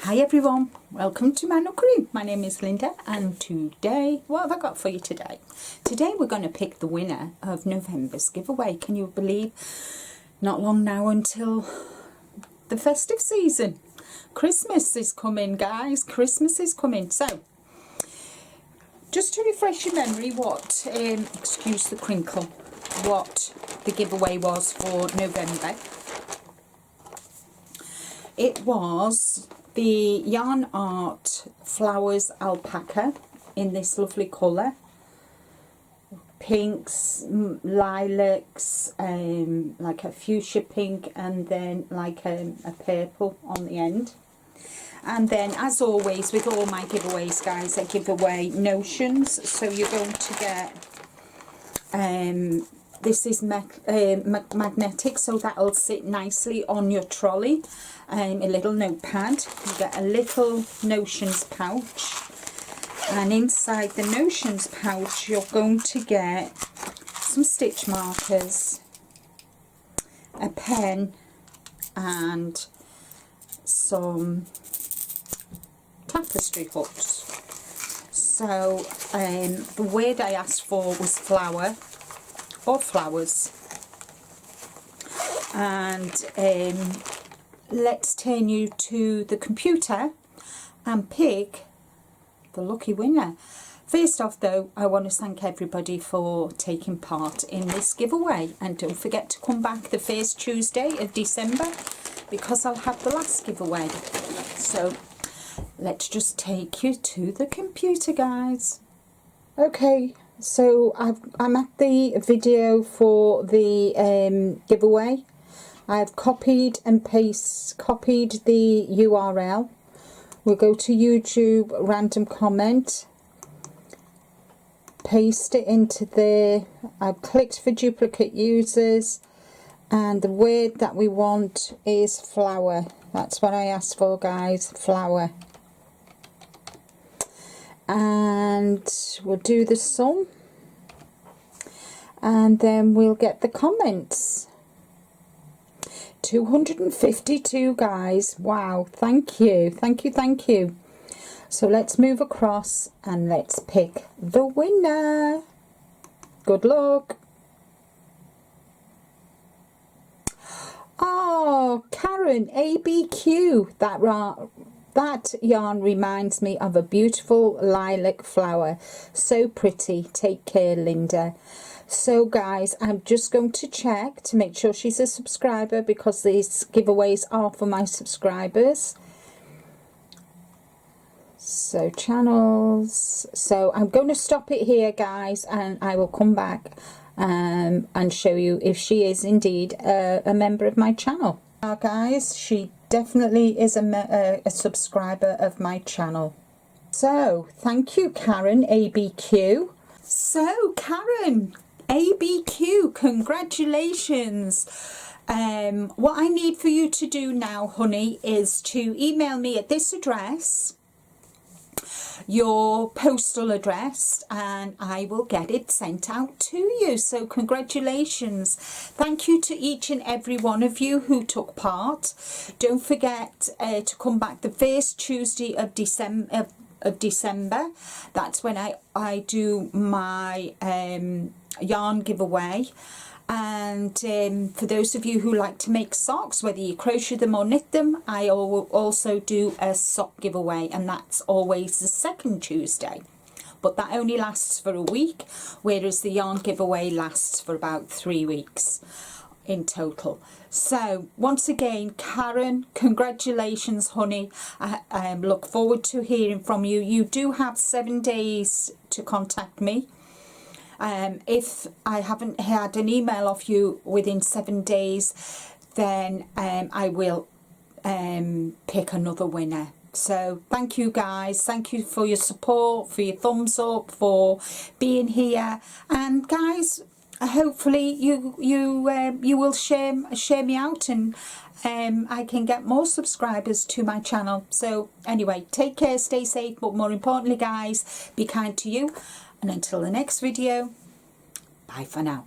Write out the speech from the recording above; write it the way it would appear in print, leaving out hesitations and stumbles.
Hi everyone, welcome to my Nookery. My name is Linda and today, what have I got for you today? Today we're going to pick the winner of November's giveaway. Can you believe not long now until the festive season. Christmas is coming, guys, Christmas is coming. So, just to refresh your memory what, excuse the crinkle, what the giveaway was for November. It was the Yarn Art Flowers Alpaca in this lovely colour. Pinks, lilacs, like a fuchsia pink, and then like a purple on the end. And then, as always with all my giveaways, guys, I give away notions. So you're going to get, this is magnetic, so that'll sit nicely on your trolley. A little notepad. You get a little notions pouch, and inside the notions pouch you're going to get some stitch markers, a pen, and some tapestry hooks. So the word I asked for was flower or flowers, and let's turn you to the computer and pick the lucky winner. First off though, I want to thank everybody for taking part in this giveaway, and don't forget to come back the first Tuesday of December because I'll have the last giveaway. So let's just take you to the computer, guys. Okay, so I'm at the video for the giveaway. I've copied and copied the URL. We'll go to YouTube, random comment, paste it into there. I've clicked for duplicate users, and the word that we want is flower. That's what I asked for, guys, flower. And we'll do the sum, and then we'll get the comments. 252, guys. Wow, thank you, thank you, thank you. So let's move across and let's pick the winner. Good luck. Oh, Karen ABQ, that yarn reminds me of a beautiful lilac flower. So pretty. Take care, Linda. So guys, I'm just going to check to make sure she's a subscriber, because these giveaways are for my subscribers. So channels. So I'm going to stop it here, guys, and I will come back and show you if she is indeed a member of my channel. Now guys, she definitely is a subscriber of my channel. So thank you, Karen ABQ. So Karen ABQ, congratulations. What I need for you to do now, honey, is to email me at this address your postal address, and I will get it sent out to you. So congratulations. Thank you to each and every one of you who took part. Don't forget to come back the first Tuesday of December. That's when I do my yarn giveaway. And for those of you who like to make socks, whether you crochet them or knit them, I will also do a sock giveaway, and that's always the second Tuesday. But that only lasts for a week, whereas the yarn giveaway lasts for about 3 weeks in total. So once again, Karen, congratulations, honey. I look forward to hearing from you. You do have 7 days to contact me. If I haven't had an email off you within 7 days, then I will pick another winner. So thank you, guys. Thank you for your support, for your thumbs up, for being here. And guys, hopefully you will share me out, and I can get more subscribers to my channel. So anyway, take care, stay safe, but more importantly, guys, be kind to you. And until the next video, bye for now.